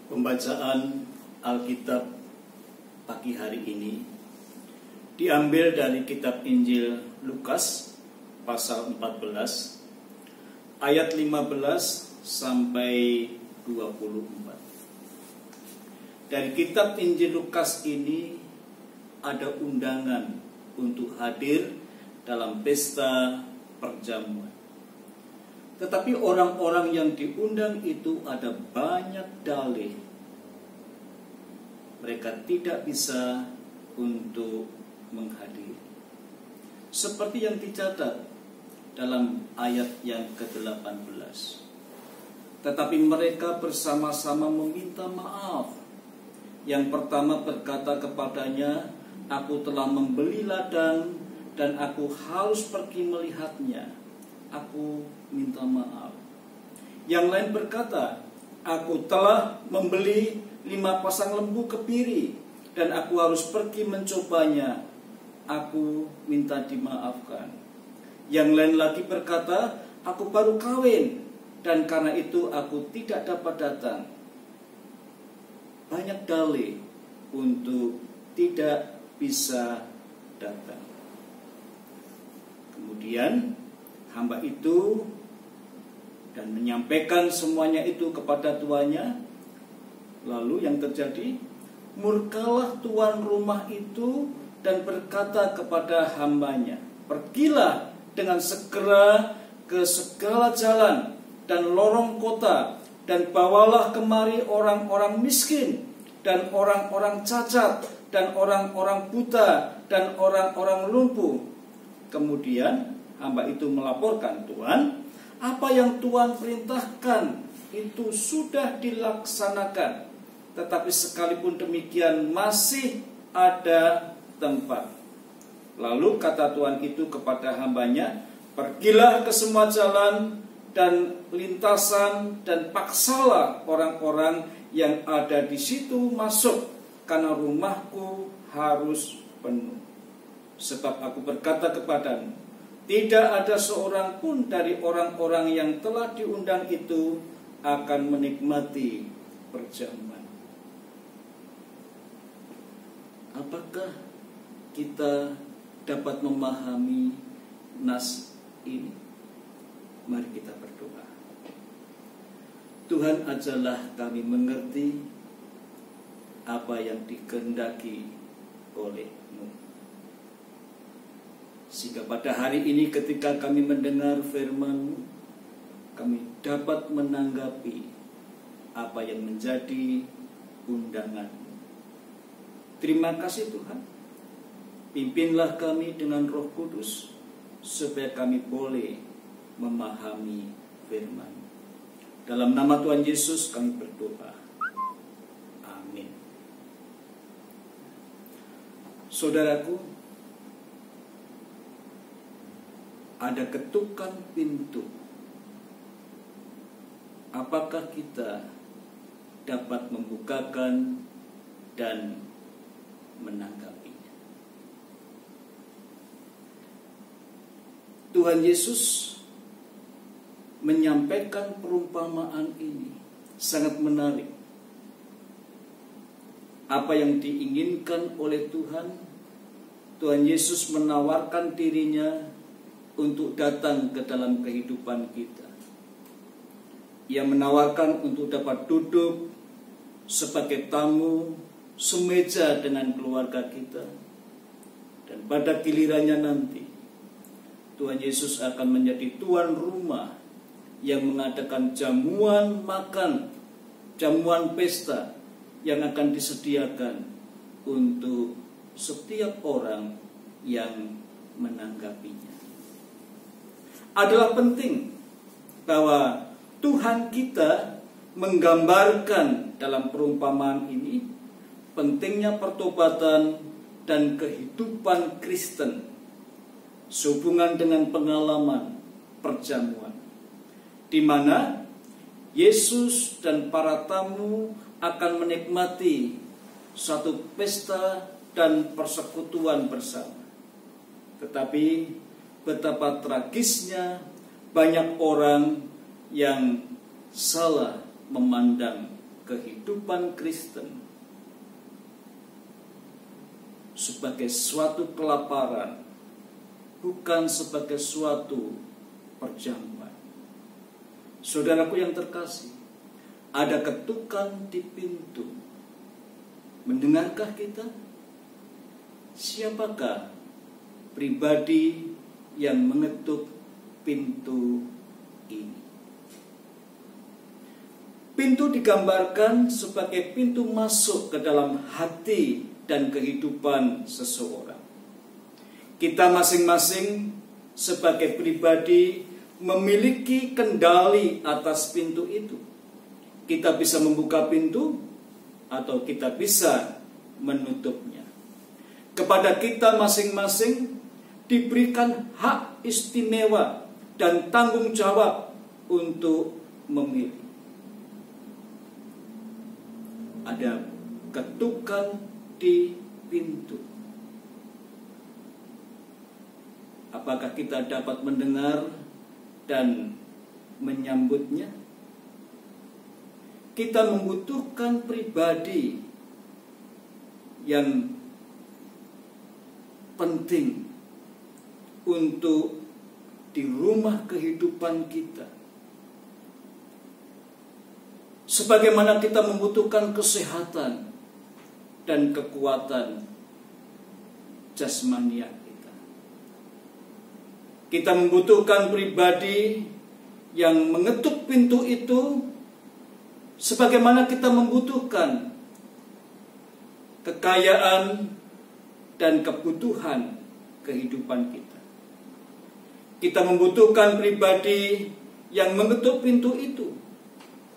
Pembacaan Alkitab pagi hari ini diambil dari kitab Injil Lukas pasal 14 ayat 15 sampai 24. Dari kitab Injil Lukas ini ada undangan untuk hadir dalam pesta perjamuan. Tetapi orang-orang yang diundang itu ada banyak dalih. Mereka tidak bisa untuk menghadiri. Seperti yang dicatat dalam ayat yang ke-18. Tetapi mereka bersama-sama meminta maaf. Yang pertama berkata kepadanya, "Aku telah membeli ladang dan aku harus pergi melihatnya. Aku minta maaf." Yang lain berkata, "Aku telah membeli 5 pasang lembu kebiri dan aku harus pergi mencobanya. Aku minta dimaafkan." Yang lain lagi berkata, "Aku baru kawin dan karena itu aku tidak dapat datang." Banyak dalih untuk tidak bisa datang. Kemudian hamba itu dan menyampaikan semuanya itu kepada tuannya. Lalu yang terjadi, murkalah tuan rumah itu dan berkata kepada hambanya, "Pergilah dengan segera ke segala jalan dan lorong kota dan bawalah kemari orang-orang miskin dan orang-orang cacat dan orang-orang buta dan orang-orang lumpuh." Kemudian hamba itu melaporkan, "Tuan, apa yang Tuan perintahkan itu sudah dilaksanakan. Tetapi sekalipun demikian masih ada tempat." Lalu kata Tuan itu kepada hambanya, "Pergilah ke semua jalan dan lintasan dan paksalah orang-orang yang ada di situ masuk, karena rumahku harus penuh. Sebab aku berkata kepadamu, tidak ada seorang pun dari orang-orang yang telah diundang itu akan menikmati perjamuan." Apakah kita dapat memahami nas ini? Mari kita berdoa. Tuhan, ajarlah kami mengerti apa yang dikehendaki oleh-Mu, sehingga pada hari ini ketika kami mendengar firman-Mu, kami dapat menanggapi apa yang menjadi undangan-Mu. Terima kasih Tuhan. Pimpinlah kami dengan Roh Kudus supaya kami boleh memahami firman. Dalam nama Tuhan Yesus kami berdoa. Amin. Saudaraku, ada ketukan pintu. Apakah kita dapat membukakan dan menanggapinya? Tuhan Yesus menyampaikan perumpamaan ini sangat menarik. Apa yang diinginkan oleh Tuhan, Tuhan Yesus menawarkan dirinya untuk datang ke dalam kehidupan kita. Ia menawarkan untuk dapat duduk sebagai tamu semeja dengan keluarga kita. Dan pada gilirannya nanti Tuhan Yesus akan menjadi tuan rumah yang mengadakan jamuan makan, jamuan pesta yang akan disediakan untuk setiap orang yang menanggapinya. Adalah penting bahwa Tuhan kita menggambarkan dalam perumpamaan ini pentingnya pertobatan dan kehidupan Kristen sehubungan dengan pengalaman perjamuan, di mana Yesus dan para tamu akan menikmati satu pesta dan persekutuan bersama. Tetapi betapa tragisnya banyak orang yang salah memandang kehidupan Kristen sebagai suatu kelaparan, bukan sebagai suatu perjamuan. Saudaraku yang terkasih, ada ketukan di pintu. Mendengarkah kita? Siapakah pribadi yang mengetuk pintu ini? Pintu digambarkan sebagai pintu masuk ke dalam hati dan kehidupan seseorang. Kita masing-masing sebagai pribadi memiliki kendali atas pintu itu. Kita bisa membuka pintu atau kita bisa menutupnya. Kepada kita masing-masing diberikan hak istimewa dan tanggung jawab untuk memilih. Ada ketukan di pintu. Apakah kita dapat mendengar dan menyambutnya? Kita membutuhkan pribadi yang penting untuk di rumah kehidupan kita. Sebagaimana kita membutuhkan kesehatan dan kekuatan jasmania kita. Kita membutuhkan pribadi yang mengetuk pintu itu, sebagaimana kita membutuhkan kekayaan dan kebutuhan kehidupan kita. Kita membutuhkan pribadi yang mengetuk pintu itu,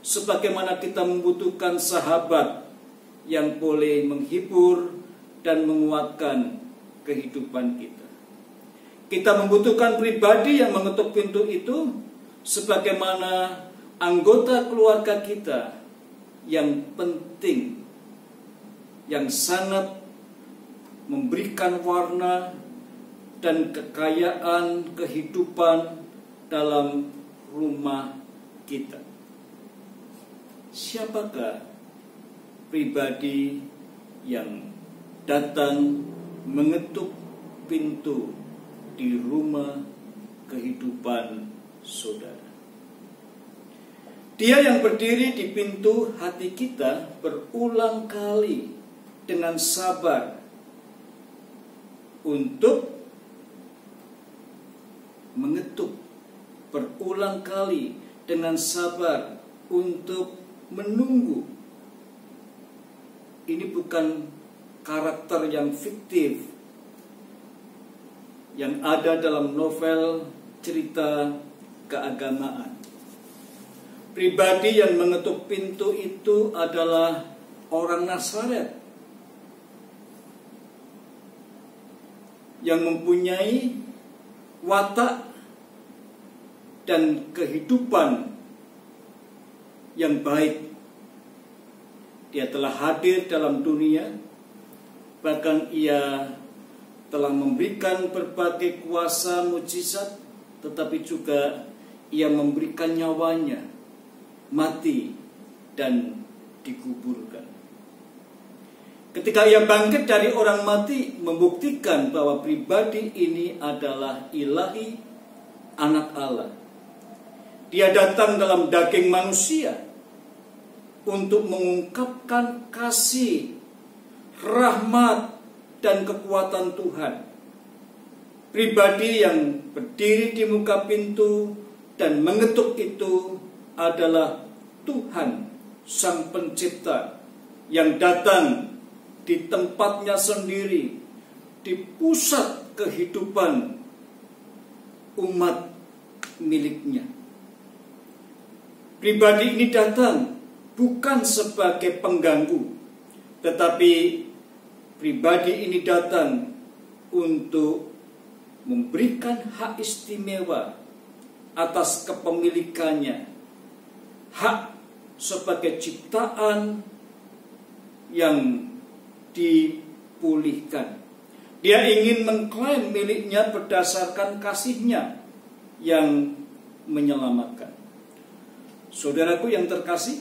sebagaimana kita membutuhkan sahabat yang boleh menghibur dan menguatkan kehidupan kita. Kita membutuhkan pribadi yang mengetuk pintu itu, sebagaimana anggota keluarga kita yang penting, yang sangat memberikan warna dan kekayaan kehidupan dalam rumah kita. Siapakah pribadi yang datang mengetuk pintu di rumah kehidupan saudara? Dia yang berdiri di pintu hati kita berulang kali dengan sabar untuk mengetuk, berulang kali dengan sabar untuk menunggu. Ini bukan karakter yang fiktif yang ada dalam novel cerita keagamaan. Pribadi yang mengetuk pintu itu adalah orang Nazaret yang mempunyai watak dan kehidupan yang baik. Dia telah hadir dalam dunia, bahkan ia telah memberikan berbagai kuasa mujizat, tetapi juga ia memberikan nyawanya, mati dan dikuburkan. Ketika ia bangkit dari orang mati, membuktikan bahwa pribadi ini adalah ilahi, anak Allah. Dia datang dalam daging manusia untuk mengungkapkan kasih, rahmat, dan kekuatan Tuhan. Pribadi yang berdiri di muka pintu dan mengetuk itu adalah Tuhan, Sang Pencipta, yang datang di tempatnya sendiri, di pusat kehidupan umat miliknya. Pribadi ini datang bukan sebagai pengganggu, tetapi pribadi ini datang untuk memberikan hak istimewa atas kepemilikannya, hak sebagai ciptaan yang dipulihkan. Dia ingin mengklaim miliknya berdasarkan kasihnya yang menyelamatkan. Saudaraku yang terkasih,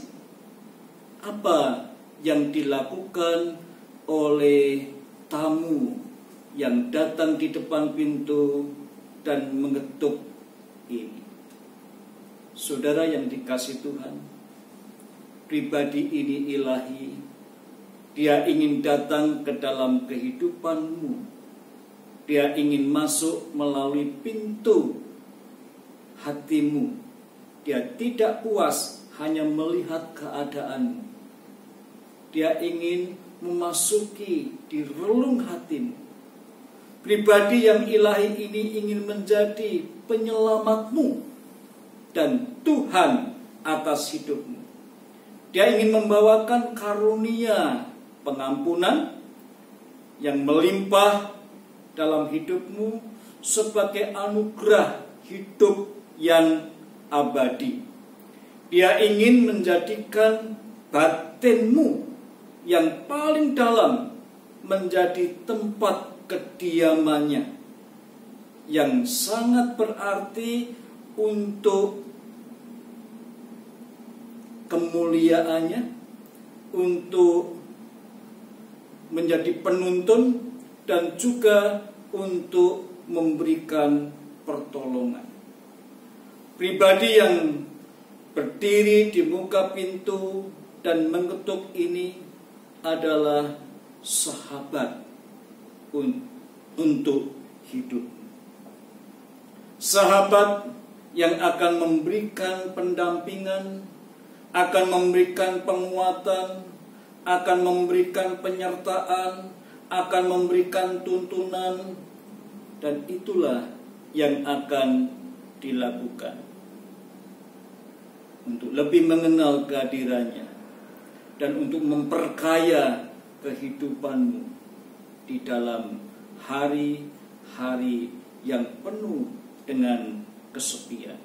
apa yang dilakukan oleh tamu yang datang di depan pintu dan mengetuk ini. Saudara yang dikasihi Tuhan, pribadi ini ilahi. Dia ingin datang ke dalam kehidupanmu. Dia ingin masuk melalui pintu hatimu. Dia tidak puas hanya melihat keadaanmu. Dia ingin memasuki di relung hatimu. Pribadi yang ilahi ini ingin menjadi penyelamatmu dan Tuhan atas hidupmu. Dia ingin membawakan karunia pengampunan yang melimpah dalam hidupmu sebagai anugerah hidup yang abadi. Dia ingin menjadikan batinmu yang paling dalam menjadi tempat kediamannya yang sangat berarti untuk kemuliaannya, untuk menjadi penuntun dan juga untuk memberikan pertolongan. Pribadi yang berdiri di muka pintu dan mengetuk ini adalah sahabat untuk hidup. Sahabat yang akan memberikan pendampingan, akan memberikan penguatan, akan memberikan penyertaan, akan memberikan tuntunan, dan itulah yang akan dilakukan untuk lebih mengenal kehadirannya dan untuk memperkaya kehidupanmu di dalam hari-hari yang penuh dengan kesepian,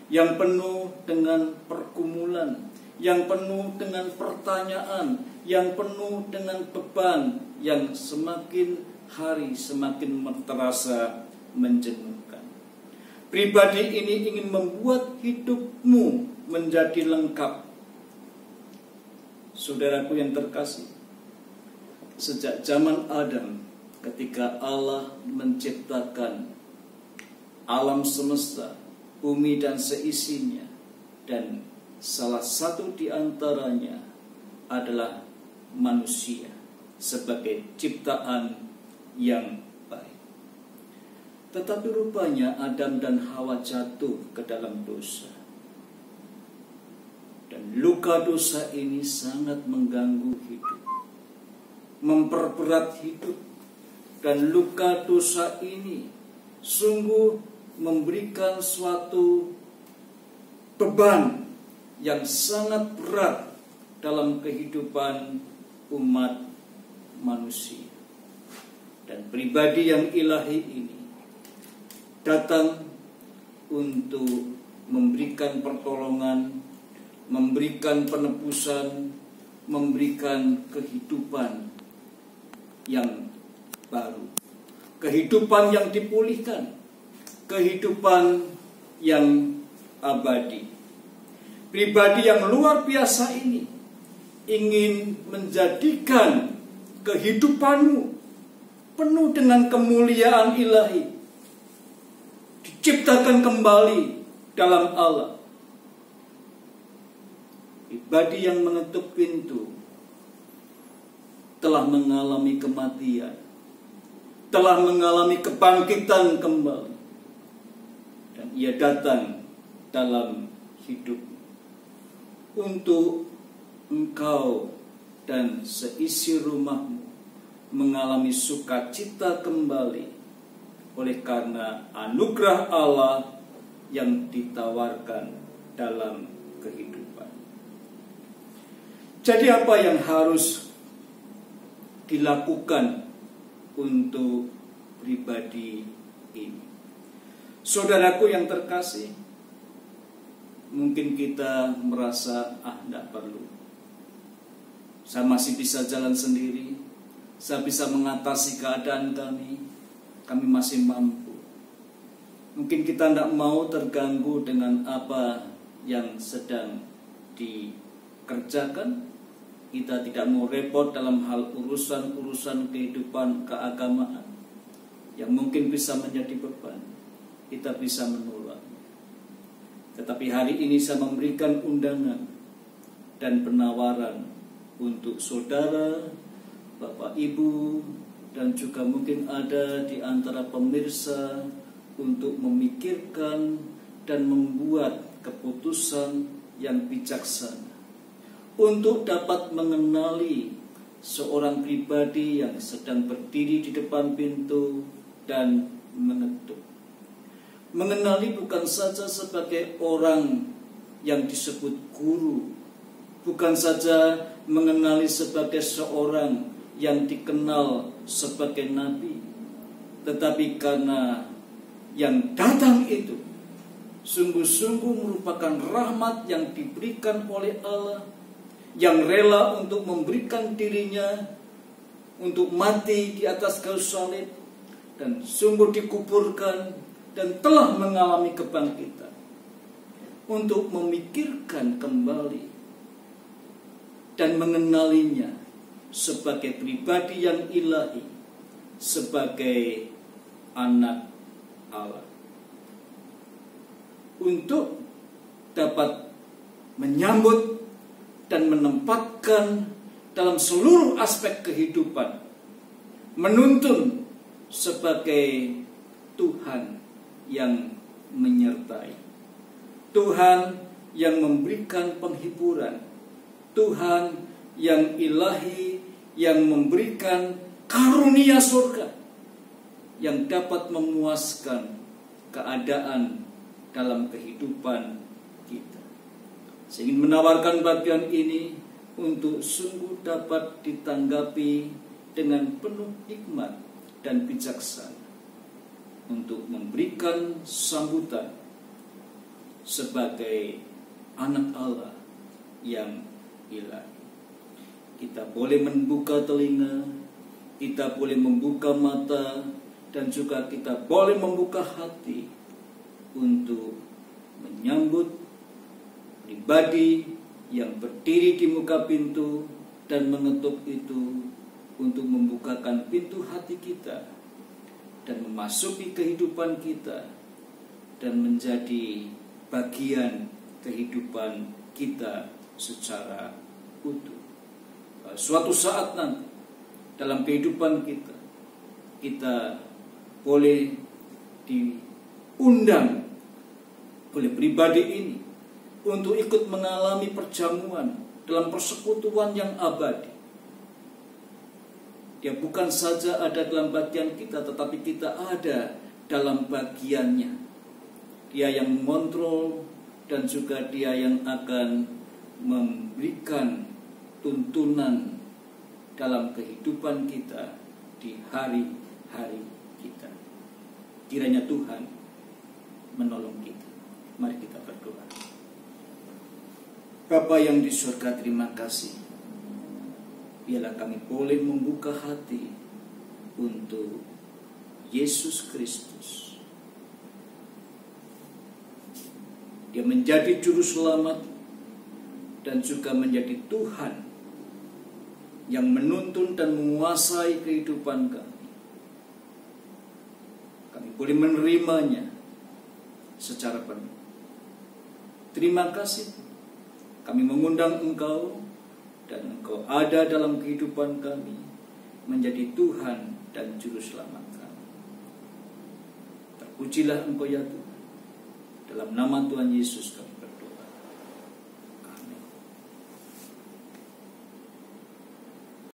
yang penuh dengan pergumulan, yang penuh dengan pertanyaan, yang penuh dengan beban yang semakin hari semakin terasa menjenuhkan. Pribadi ini ingin membuat hidupmu menjadi lengkap. Saudaraku yang terkasih, sejak zaman Adam, ketika Allah menciptakan alam semesta, bumi dan seisinya, dan salah satu di antaranya adalah manusia sebagai ciptaan yang baik. Tetapi rupanya Adam dan Hawa jatuh ke dalam dosa. Dan luka dosa ini sangat mengganggu hidup, memperberat hidup. Dan luka dosa ini sungguh memberikan suatu beban yang sangat berat dalam kehidupan umat manusia. Dan pribadi yang ilahi ini datang untuk memberikan pertolongan, memberikan penebusan, memberikan kehidupan yang baru, kehidupan yang dipulihkan, kehidupan yang abadi. Pribadi yang luar biasa ini ingin menjadikan kehidupanmu penuh dengan kemuliaan ilahi, diciptakan kembali dalam Allah. Pribadi yang mengetuk pintu telah mengalami kematian, telah mengalami kebangkitan kembali, dan ia datang dalam hidup untuk engkau dan seisi rumahmu mengalami sukacita kembali oleh karena anugerah Allah yang ditawarkan dalam kehidupan. Jadi apa yang harus dilakukan untuk pribadi ini? Saudaraku yang terkasih, mungkin kita merasa tidak perlu. Saya masih bisa jalan sendiri, saya bisa mengatasi keadaan kami masih mampu. Mungkin kita tidak mau terganggu dengan apa yang sedang dikerjakan, kita tidak mau repot dalam hal urusan-urusan kehidupan keagamaan yang mungkin bisa menjadi beban, kita bisa menolak. Tetapi hari ini saya memberikan undangan dan penawaran untuk saudara, Bapak Ibu, dan juga mungkin ada di antara pemirsa untuk memikirkan dan membuat keputusan yang bijaksana untuk dapat mengenali seorang pribadi yang sedang berdiri di depan pintu dan mengetuk. Mengenali bukan saja sebagai orang yang disebut guru, bukan saja mengenali sebagai seorang yang dikenal sebagai nabi, tetapi karena yang datang itu sungguh-sungguh merupakan rahmat yang diberikan oleh Allah, yang rela untuk memberikan dirinya untuk mati di atas kayu salib dan sungguh dikuburkan dan telah mengalami kebangkitan, untuk memikirkan kembali dan mengenalinya sebagai pribadi yang ilahi, sebagai anak Allah, untuk dapat menyambut dan menempatkan dalam seluruh aspek kehidupan, menuntun sebagai Tuhan yang menyertai, Tuhan yang memberikan penghiburan, Tuhan yang ilahi, yang memberikan karunia surga yang dapat memuaskan keadaan dalam kehidupan kita. Saya ingin menawarkan bagian ini untuk sungguh dapat ditanggapi dengan penuh hikmat dan bijaksana, untuk memberikan sambutan sebagai anak Allah yang ilahi. Kita boleh membuka telinga, kita boleh membuka mata, dan juga kita boleh membuka hati untuk menyambut pribadi yang berdiri di muka pintu dan mengetuk itu, untuk membukakan pintu hati kita dan memasuki kehidupan kita dan menjadi bagian kehidupan kita secara utuh. Suatu saat nanti dalam kehidupan kita, kita boleh diundang oleh pribadi ini untuk ikut mengalami perjamuan dalam persekutuan yang abadi. Dia bukan saja ada dalam bagian kita, tetapi kita ada dalam bagiannya. Dia yang mengontrol dan juga dia yang akan memberikan tuntunan dalam kehidupan kita di hari-hari kita. Kiranya Tuhan menolong kita. Mari kita berdoa. Bapa yang di surga, terima kasih. Biarlah kami boleh membuka hati untuk Yesus Kristus. Dia menjadi juru selamat dan juga menjadi Tuhan yang menuntun dan menguasai kehidupan kami. Kami boleh menerimanya secara penuh. Terima kasih. Kami mengundang Engkau, dan Engkau ada dalam kehidupan kami, menjadi Tuhan dan Juru Selamat kami. Terpujilah Engkau ya Tuhan. Dalam nama Tuhan Yesus kami